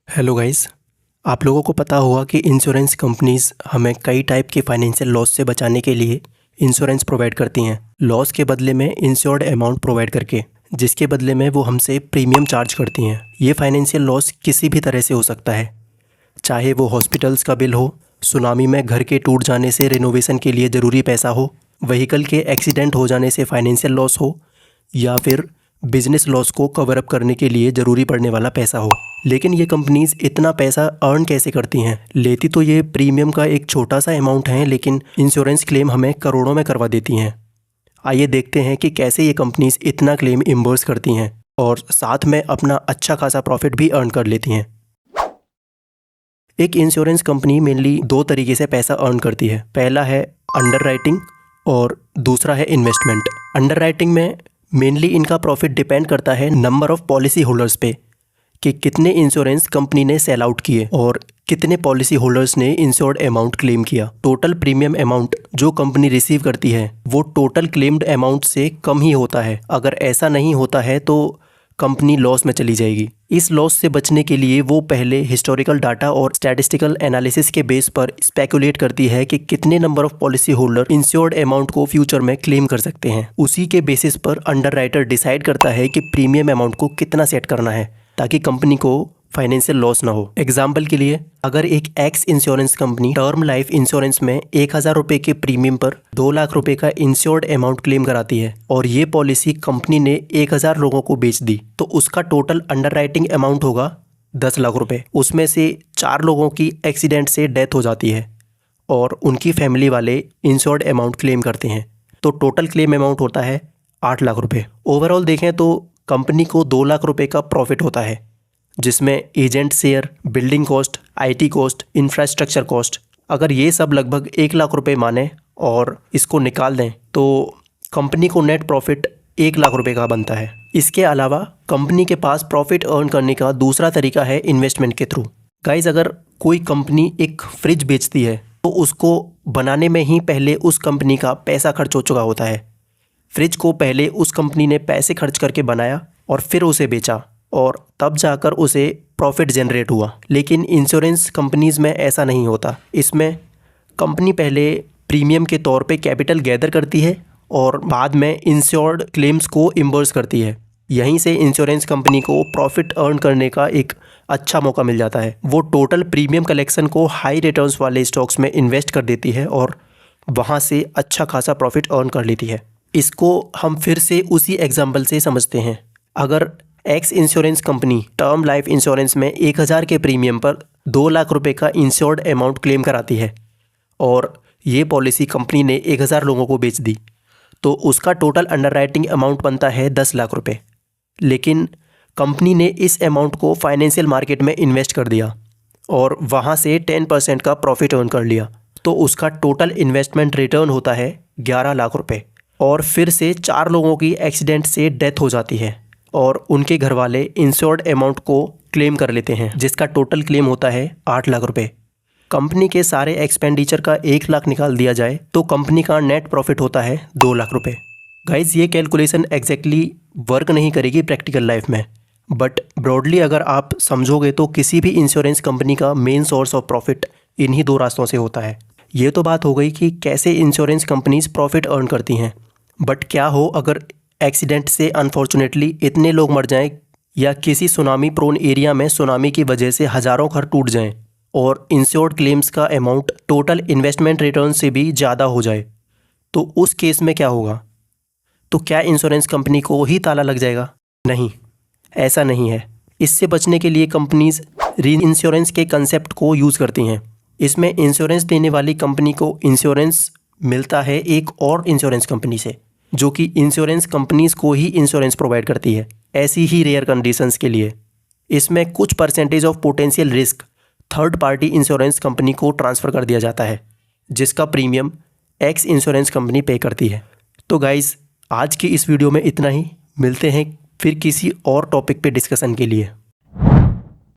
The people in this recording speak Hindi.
Hello guys. आप लोगों को पता होगा कि इंश्योरेंस कंपनीज हमें कई टाइप के फाइनेंशियल लॉस से बचाने के लिए इंश्योरेंस प्रोवाइड करती हैं। लॉस के बदले में इंश्योर्ड अमाउंट प्रोवाइड करके, जिसके बदले में वो हमसे प्रीमियम चार्ज करती हैं। ये फाइनेंशियल लॉस किसी भी तरह से हो सकता है, चाहे वो हॉस्पिटल्स का बिल हो, सुनामी में घर के टूट जाने से रिनोवेशन के लिए ज़रूरी पैसा हो, व्हीकल के एक्सीडेंट हो जाने से फाइनेंशियल लॉस हो, या फिर बिजनेस लॉस को कवर अप करने के लिए ज़रूरी पड़ने वाला पैसा हो। लेकिन ये कंपनीज इतना पैसा अर्न कैसे करती हैं? लेती तो ये प्रीमियम का एक छोटा सा अमाउंट है, लेकिन इंश्योरेंस क्लेम हमें करोड़ों में करवा देती हैं। आइए देखते हैं कि कैसे ये कंपनीज इतना क्लेम इम्बर्स करती हैं और साथ में अपना अच्छा खासा प्रॉफिट भी अर्न कर लेती हैं। एक इंश्योरेंस कंपनी मेनली दो तरीके से पैसा अर्न करती है। पहला है अंडरराइटिंग और दूसरा है इन्वेस्टमेंट। अंडरराइटिंग में मेनली इनका प्रॉफिट डिपेंड करता है नंबर ऑफ पॉलिसी होल्डर्स पे, कि कितने इंश्योरेंस कंपनी ने सेल आउट किए और कितने पॉलिसी होल्डर्स ने इंश्योर्ड अमाउंट क्लेम किया। टोटल प्रीमियम अमाउंट जो कंपनी रिसीव करती है वो टोटल क्लेम्ड अमाउंट से कम ही होता है। अगर ऐसा नहीं होता है तो कंपनी लॉस में चली जाएगी। इस लॉस से बचने के लिए वो पहले हिस्टोरिकल डाटा और स्टैटिस्टिकल एनालिसिस के बेस पर स्पेकुलेट करती है कि कितने number of policy holder insured amount को फ्यूचर में क्लेम कर सकते हैं। उसी के बेसिस पर अंडरराइटर डिसाइड करता है कि प्रीमियम अमाउंट को कितना सेट करना है ताकि कंपनी को फाइनेंशियल लॉस ना हो। एग्जाम्पल के लिए, अगर एक x insurance company term life insurance में 1000 रुपये के प्रीमियम पर 2 लाख रुपए का इंश्योर्ड अमाउंट क्लेम कराती है और ये पॉलिसी कंपनी ने 1000 लोगों को बेच दी, तो उसका टोटल अंडरराइटिंग अमाउंट होगा 10 लाख रुपए। उसमें से 4 लोगों की एक्सीडेंट से डेथ हो जाती है और उनकी फैमिली वाले इंश्योर्ड अमाउंट क्लेम करते हैं, तो टोटल क्लेम अमाउंट होता है 8 लाख रुपए। ओवरऑल देखें तो कंपनी को 2 लाख रुपए का प्रॉफिट होता है, जिसमें agent share, building cost, IT cost, infrastructure cost, अगर ये सब लगभग 1 लाख रुपए माने और इसको निकाल दें तो कंपनी को नेट प्रॉफिट 1 लाख रुपए का बनता है। इसके अलावा कंपनी के पास प्रॉफिट अर्न करने का दूसरा तरीका है इन्वेस्टमेंट के थ्रू। गाइज, अगर कोई कंपनी एक फ्रिज बेचती है तो उसको बनाने में ही पहले उस कंपनी का पैसा खर्च हो चुका होता है। फ्रिज को पहले उस कंपनी ने पैसे खर्च करके बनाया और फिर उसे बेचा और तब जाकर उसे प्रॉफिट जनरेट हुआ। लेकिन इंश्योरेंस कंपनीज़ में ऐसा नहीं होता। इसमें कंपनी पहले प्रीमियम के तौर पे कैपिटल गैदर करती है और बाद में इंश्योर्ड क्लेम्स को इम्बर्स करती है। यहीं से इंश्योरेंस कंपनी को प्रॉफिट अर्न करने का एक अच्छा मौका मिल जाता है। वो टोटल प्रीमियम कलेक्शन को हाई रिटर्न्स वाले स्टॉक्स में इन्वेस्ट कर देती है और वहाँ से अच्छा खासा प्रॉफिट अर्न कर लेती है। इसको हम फिर से उसी एग्जाम्पल से समझते हैं। अगर x insurance company term life insurance में 1000 के प्रीमियम पर 2 लाख रुपए का इंश्योर्ड अमाउंट क्लेम कराती है और ये पॉलिसी कंपनी ने 1000 लोगों को बेच दी, तो उसका टोटल अंडरराइटिंग अमाउंट बनता है 10 लाख रुपए। लेकिन कंपनी ने इस अमाउंट को फाइनेंशियल मार्केट में इन्वेस्ट कर दिया और वहाँ से 10% का प्रॉफिट अर्न कर लिया, तो उसका टोटल इन्वेस्टमेंट रिटर्न होता है 11 लाख रुपए। और फिर से 4 लोगों की एक्सीडेंट से डेथ हो जाती है और उनके घर वाले इंश्योर्ड अमाउंट को क्लेम कर लेते हैं, जिसका टोटल क्लेम होता है 8 लाख रुपए। कंपनी के सारे एक्सपेंडिचर का 1 लाख निकाल दिया जाए तो कंपनी का नेट प्रॉफिट होता है 2 लाख रुपए। गाइज, ये कैलकुलेशन एग्जैक्टली वर्क नहीं करेगी प्रैक्टिकल लाइफ में, बट ब्रॉडली अगर आप समझोगे तो किसी भी इंश्योरेंस कंपनी का मेन सोर्स ऑफ प्रॉफिट इन्हीं 2 रास्तों से होता है। ये तो बात हो गई कि कैसे इंश्योरेंस कंपनीज प्रॉफिट अर्न करती हैं, बट क्या हो अगर एक्सीडेंट से अनफॉर्चुनेटली इतने लोग मर जाएं या किसी सुनामी प्रोन एरिया में सुनामी की वजह से हज़ारों घर टूट जाएं और इंश्योर्ड क्लेम्स का अमाउंट टोटल इन्वेस्टमेंट रिटर्न से भी ज़्यादा हो जाए, तो उस केस में क्या होगा? तो क्या इंश्योरेंस कंपनी को ही ताला लग जाएगा? नहीं, ऐसा नहीं है। इससे बचने के लिए कंपनीज री इंश्योरेंस के कंसेप्ट को यूज़ करती हैं। इसमें इंश्योरेंस देने वाली कंपनी को इंश्योरेंस मिलता है एक और इंश्योरेंस कंपनी से, जो कि इंश्योरेंस कंपनीज को ही इंश्योरेंस प्रोवाइड करती है ऐसी ही रेयर कंडीशंस के लिए। इसमें कुछ percentage of potential risk third party insurance company को ट्रांसफ़र कर दिया जाता है, जिसका प्रीमियम एक्स इंश्योरेंस कंपनी पे करती है। तो गाइज़, आज की इस वीडियो में इतना ही। मिलते हैं फिर किसी और टॉपिक पे डिस्कशन के लिए।